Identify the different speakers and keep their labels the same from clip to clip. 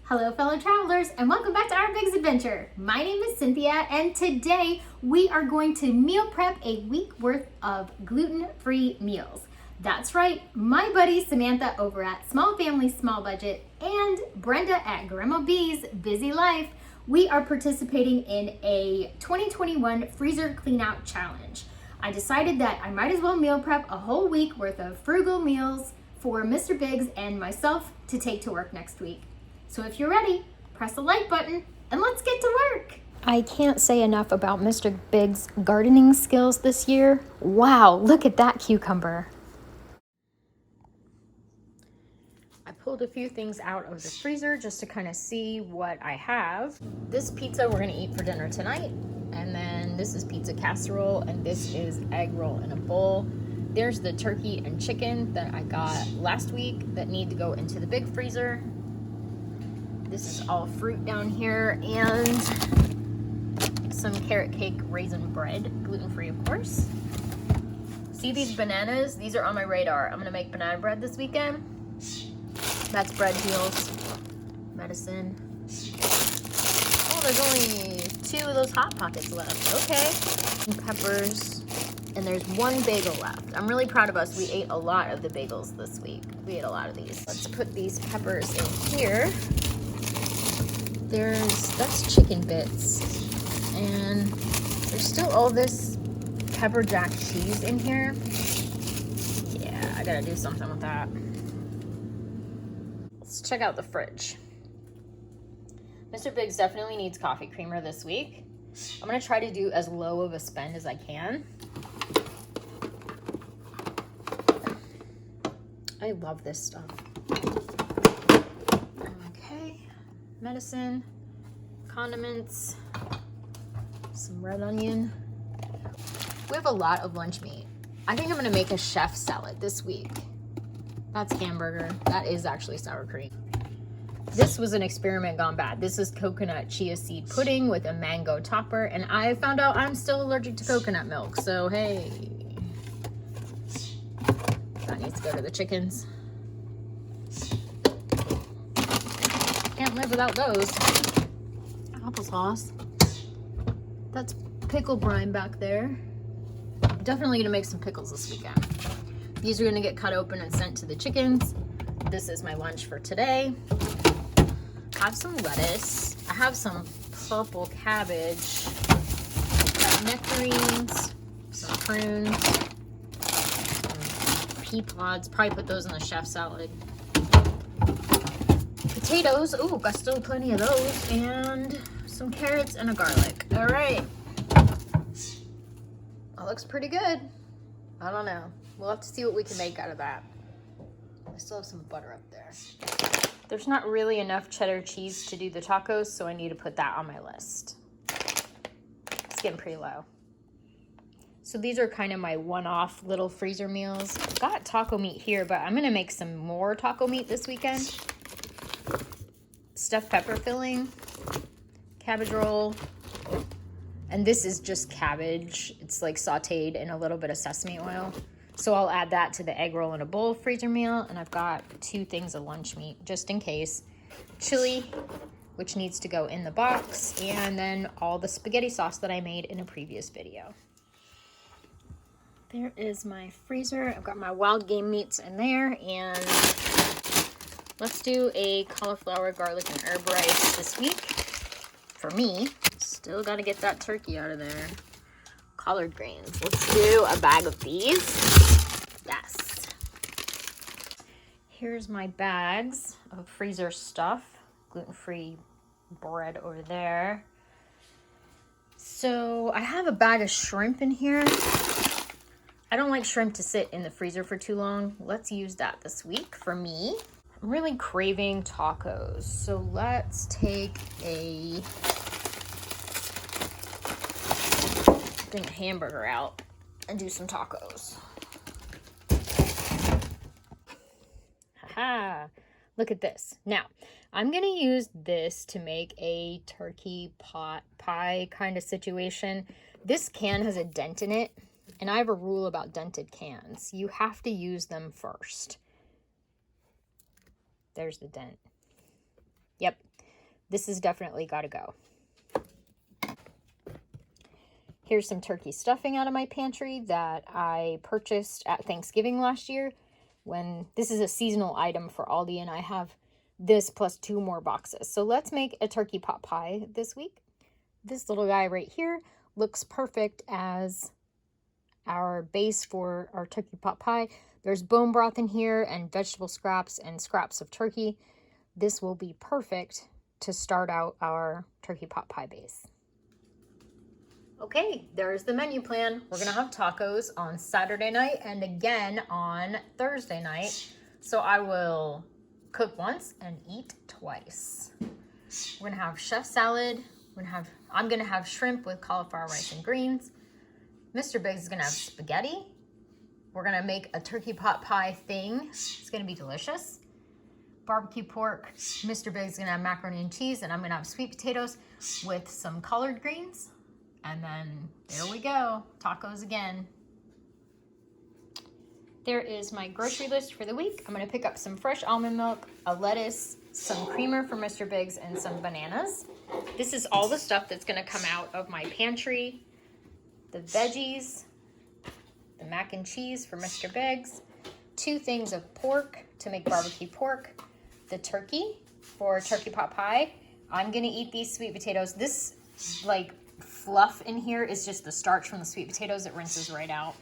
Speaker 1: Hello fellow travelers and welcome back to our Big's Adventure. My name is Cynthia and today we are going to meal prep a week worth of gluten-free meals. That's right, my buddy Samantha over at Small Family Small Budget and Brenda at Grandma B's Busy Life, we are participating in a 2021 freezer clean out challenge. I decided that I might as well meal prep a whole week worth of frugal meals for Mr. Biggs and myself to take to work next week. So if you're ready, press the like button and let's get to work. I can't say enough about Mr. Big's gardening skills this year. Wow, look at that cucumber. I pulled a few things out of the freezer just to kind of see what I have. This pizza we're gonna eat for dinner tonight. And then this is pizza casserole and this is egg roll in a bowl. There's the turkey and chicken that I got last week that need to go into the big freezer. This is all fruit down here and some carrot cake raisin bread, gluten-free of course. See these bananas? These are on my radar. I'm gonna make banana bread this weekend. That's bread heels, medicine. Oh, there's only 2 of those Hot Pockets left, okay. And peppers, and there's 1 bagel left. I'm really proud of us. We ate a lot of the bagels this week. We ate a lot of these. Let's put these peppers in here. That's chicken bits, and there's still all this pepper jack cheese in here. Yeah, I gotta do something with that. Let's check out the fridge. Mr. Biggs definitely needs coffee creamer this week. I'm gonna try to do as low of a spend as I can. I love this stuff. Okay, medicine, condiments, some red onion. We have a lot of lunch meat. I think I'm gonna make a chef salad this week. That's hamburger. That is actually sour cream. This was an experiment gone bad. This is coconut chia seed pudding with a mango topper, and I found out I'm still allergic to coconut milk, so hey. That needs to go to the chickens. Can't live without those. Applesauce. That's pickle brine back there. Definitely gonna make some pickles this weekend. These are gonna get cut open and sent to the chickens. This is my lunch for today. I have some lettuce. I have some purple cabbage. Got nectarines, some prunes, some pea pods. Probably put those in the chef salad. Potatoes. Ooh, got still plenty of those. And some carrots and a garlic. All right. That looks pretty good. I don't know. We'll have to see what we can make out of that. I still have some butter up there. There's not really enough cheddar cheese to do the tacos, so I need to put that on my list. It's getting pretty low. So these are kind of my one-off little freezer meals. I've got taco meat here, but I'm gonna make some more taco meat this weekend. Stuffed pepper filling, cabbage roll, and this is just cabbage. It's like sauteed in a little bit of sesame oil. So I'll add that to the egg roll in a bowl freezer meal, and I've got 2 things of lunch meat just in case. Chili, which needs to go in the box, and then all the spaghetti sauce that I made in a previous video. There is my freezer. I've got my wild game meats in there, and let's do a cauliflower, garlic, and herb rice this week. For me, still gotta get that turkey out of there. Collard greens. Let's do a bag of these. Yes. Here's my bags of freezer stuff. Gluten-free bread over there. So I have a bag of shrimp in here. I don't like shrimp to sit in the freezer for too long. Let's use that this week for me. I'm really craving tacos. So let's take a hamburger out and do some tacos. Haha, look at this. Now, I'm gonna use this to make a turkey pot pie kind of situation. This can has a dent in it, and I have a rule about dented cans. You have to use them first. There's the dent. Yep. This has definitely got to go. Here's some turkey stuffing out of my pantry that I purchased at Thanksgiving last year. This is a seasonal item for Aldi, and I have this plus 2 more boxes. So let's make a turkey pot pie this week. This little guy right here looks perfect as our base for our turkey pot pie. There's bone broth in here and vegetable scraps and scraps of turkey. This will be perfect to start out our turkey pot pie base. Okay, there's the menu plan. We're gonna have tacos on Saturday night and again on Thursday night. So I will cook once and eat twice. We're gonna have chef salad. I'm gonna have shrimp with cauliflower rice and greens. Mr. Biggs is gonna have spaghetti. We're gonna make a turkey pot pie thing. It's gonna be delicious. Barbecue pork. Mr. Biggs is gonna have macaroni and cheese, and I'm gonna have sweet potatoes with some collard greens. And then there we go, tacos again. There is my grocery list for the week. I'm gonna pick up some fresh almond milk, a lettuce, some creamer for Mr. Biggs, and some bananas. This is all the stuff that's gonna come out of my pantry. The veggies, the mac and cheese for Mr. Biggs, 2 things of pork to make barbecue pork, the turkey for turkey pot pie. I'm gonna eat these sweet potatoes. This like fluff in here is just the starch from the sweet potatoes. It rinses right out.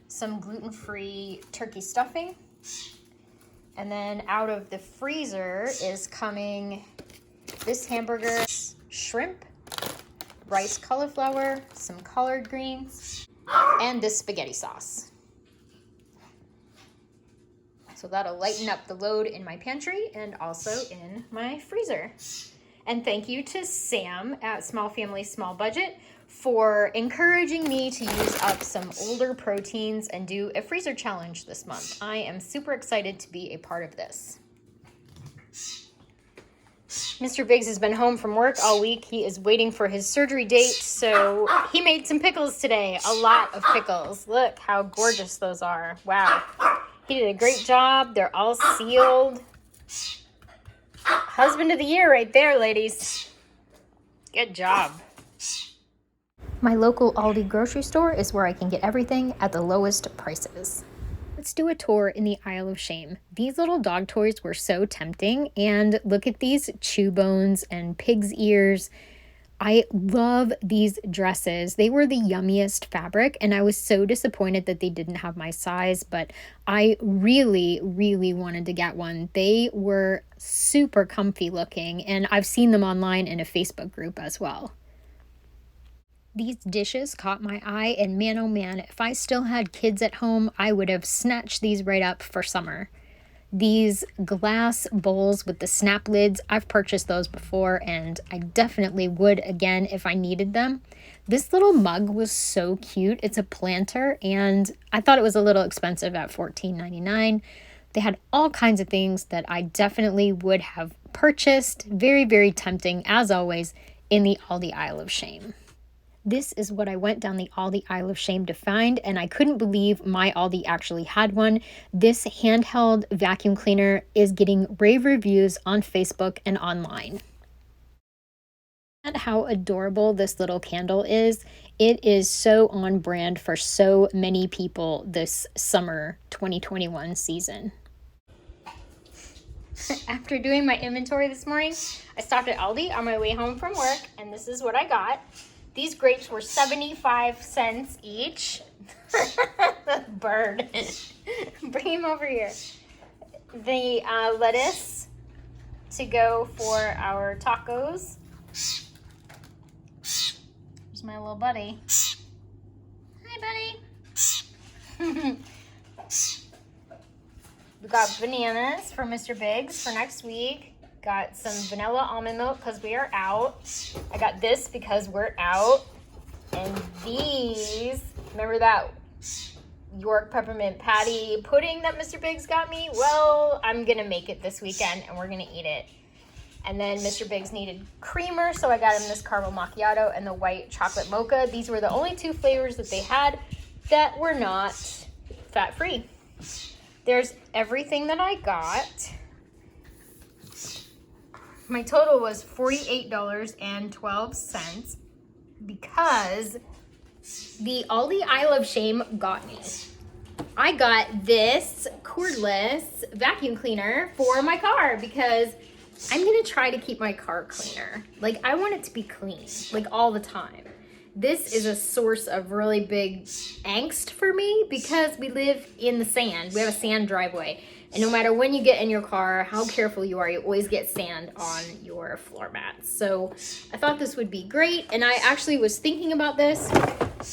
Speaker 1: Some gluten-free turkey stuffing. And then out of the freezer is coming this hamburger, shrimp, rice cauliflower, some collard greens, and this spaghetti sauce. So that'll lighten up the load in my pantry and also in my freezer. And thank you to Sam at Small Family, Small Budget for encouraging me to use up some older proteins and do a freezer challenge this month. I am super excited to be a part of this. Mr. Biggs has been home from work all week. He is waiting for his surgery date, so he made some pickles today. A lot of pickles. Look how gorgeous those are. Wow. He did a great job. They're all sealed. Husband of the year right there, ladies. Good job. My local Aldi grocery store is where I can get everything at the lowest prices. Let's do a tour in the aisle of shame. These little dog toys were so tempting, and look at these chew bones and pig's ears. I love these dresses. They were the yummiest fabric, and I was so disappointed that they didn't have my size, but I really, really wanted to get one. They were super comfy looking, and I've seen them online in a Facebook group as well. These dishes caught my eye, and man, oh man, if I still had kids at home, I would have snatched these right up for summer. These glass bowls with the snap lids, I've purchased those before, and I definitely would again if I needed them. This little mug was so cute. It's a planter, and I thought it was a little expensive at $14.99. They had all kinds of things that I definitely would have purchased. Very, very tempting, as always, in the Aldi aisle of shame. This is what I went down the Aldi aisle of shame to find, and I couldn't believe my Aldi actually had one. This handheld vacuum cleaner is getting rave reviews on Facebook and online. And how adorable this little candle is. It is so on brand for so many people this summer 2021 season. After doing my inventory this morning, I stopped at Aldi on my way home from work, and this is what I got. These grapes were 75 cents each. The bird. Bring him over here. The lettuce to go for our tacos. There's my little buddy. Hi, buddy. We got bananas for Mr. Biggs for next week. Got some vanilla almond milk because we are out. I got this because we're out. And these, remember that York peppermint patty pudding that Mr. Biggs got me? Well, I'm going to make it this weekend and we're going to eat it. And then Mr. Biggs needed creamer, so I got him this caramel macchiato and the white chocolate mocha. These were the only 2 flavors that they had that were not fat-free. There's everything that I got. My total was $48.12 because the Aldi Isle of Shame got me. I got this cordless vacuum cleaner for my car because I'm gonna try to keep my car cleaner. Like, I want it to be clean, like, all the time. This is a source of really big angst for me because we live in the sand. We have a sand driveway. And no matter when you get in your car, how careful you are, you always get sand on your floor mats. So I thought this would be great. And I actually was thinking about this.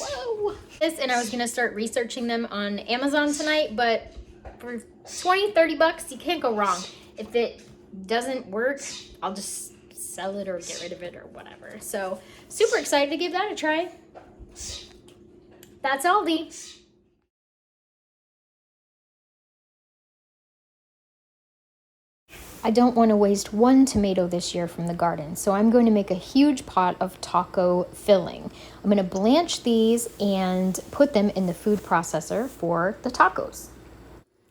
Speaker 1: Whoa. And I was gonna start researching them on Amazon tonight, but for 20, 30 bucks, you can't go wrong. If it doesn't work, I'll just sell it or get rid of it or whatever. So super excited to give that a try. That's Aldi. I don't want to waste one tomato this year from the garden, so I'm going to make a huge pot of taco filling. I'm going to blanch these and put them in the food processor for the tacos.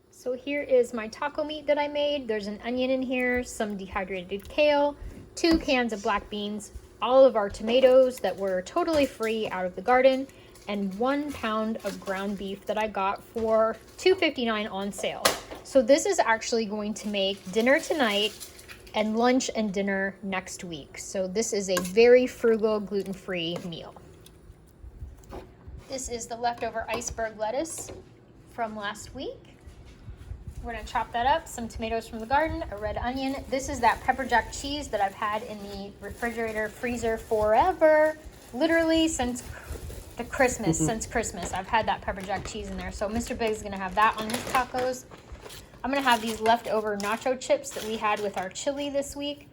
Speaker 1: So here is my taco meat that I made. There's an onion in here, some dehydrated kale, 2 cans of black beans, all of our tomatoes that were totally free out of the garden, and 1 pound of ground beef that I got for $2.59 on sale. So this is actually going to make dinner tonight and lunch and dinner next week. So this is a very frugal gluten-free meal. This is the leftover iceberg lettuce from last week. We're gonna chop that up, some tomatoes from the garden, a red onion. This is that pepper jack cheese that I've had in the refrigerator freezer forever, literally since Christmas. I've had that pepper jack cheese in there. So Mr. Big is gonna have that on his tacos. I'm gonna have these leftover nacho chips that we had with our chili this week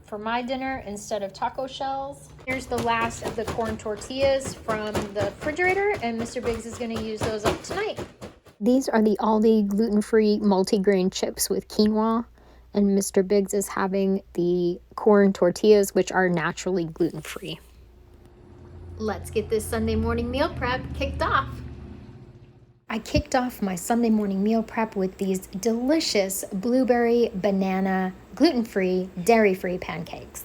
Speaker 1: for my dinner instead of taco shells. Here's the last of the corn tortillas from the refrigerator, and Mr. Biggs is gonna use those up tonight. These are the Aldi gluten-free multigrain chips with quinoa, and Mr. Biggs is having the corn tortillas, which are naturally gluten-free. Let's get this Sunday morning meal prep kicked off. I kicked off my Sunday morning meal prep with these delicious blueberry, banana, gluten-free, dairy-free pancakes.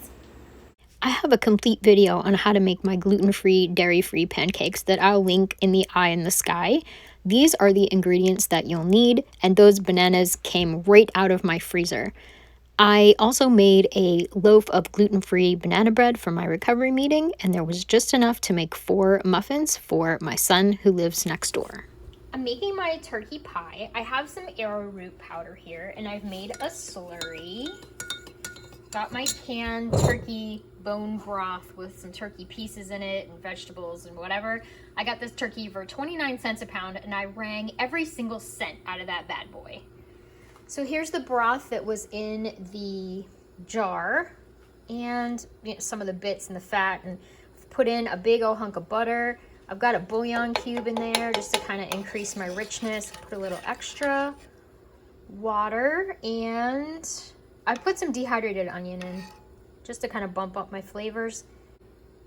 Speaker 1: I have a complete video on how to make my gluten-free, dairy-free pancakes that I'll link in the eye in the sky. These are the ingredients that you'll need, and those bananas came right out of my freezer. I also made a loaf of gluten-free banana bread for my recovery meeting, and there was just enough to make 4 muffins for my son who lives next door. I'm making my turkey pie. I have some arrowroot powder here, and I've made a slurry. Got my canned turkey bone broth with some turkey pieces in it and vegetables and whatever. I got this turkey for 29 cents a pound, and I wrung every single cent out of that bad boy. So here's the broth that was in the jar, and some of the bits and the fat, and put in a big old hunk of butter. I've got a bouillon cube in there just to kind of increase my richness. Put a little extra water, and I put some dehydrated onion in just to kind of bump up my flavors.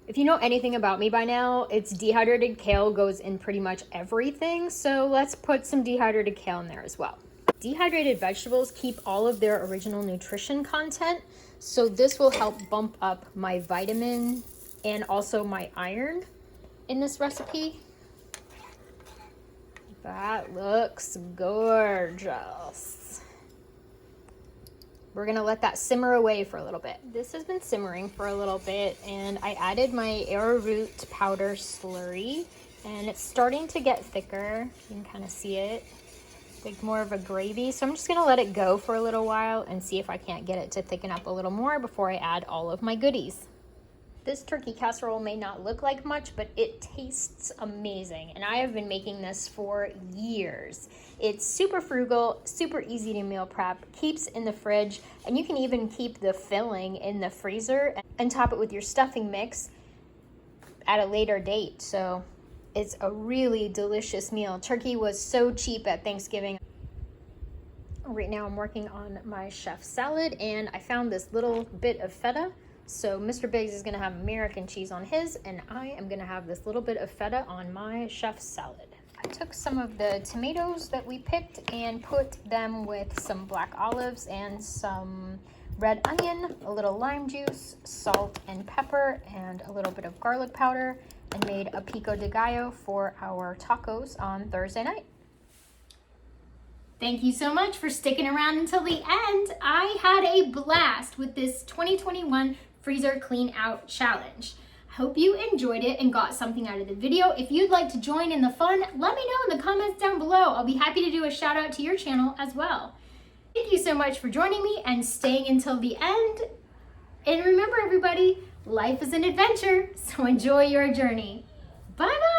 Speaker 1: If you know anything about me by now, it's dehydrated kale goes in pretty much everything, so let's put some dehydrated kale in there as well. Dehydrated vegetables keep all of their original nutrition content, so this will help bump up my vitamin and also my iron in this recipe. That looks gorgeous. We're gonna let that simmer away for a little bit. This has been simmering for a little bit, and I added my arrowroot powder slurry, and it's starting to get thicker. You can kind of see it, like more of a gravy. So I'm just gonna let it go for a little while and see if I can't get it to thicken up a little more before I add all of my goodies. This turkey casserole may not look like much, but it tastes amazing. And I have been making this for years. It's super frugal, super easy to meal prep, keeps in the fridge, and you can even keep the filling in the freezer and top it with your stuffing mix at a later date. So it's a really delicious meal. Turkey was so cheap at Thanksgiving. Right now I'm working on my chef salad, and I found this little bit of feta. So Mr. Biggs is gonna have American cheese on his, and I am gonna have this little bit of feta on my chef salad. I took some of the tomatoes that we picked and put them with some black olives and some red onion, a little lime juice, salt and pepper, and a little bit of garlic powder, and made a pico de gallo for our tacos on Thursday night.
Speaker 2: Thank you so much for sticking around until the end. I had a blast with this 2021 Freezer Clean Out Challenge. I hope you enjoyed it and got something out of the video. If you'd like to join in the fun, let me know in the comments down below. I'll be happy to do a shout out to your channel as well. Thank you so much for joining me and staying until the end. And remember everybody, life is an adventure, so enjoy your journey. Bye bye.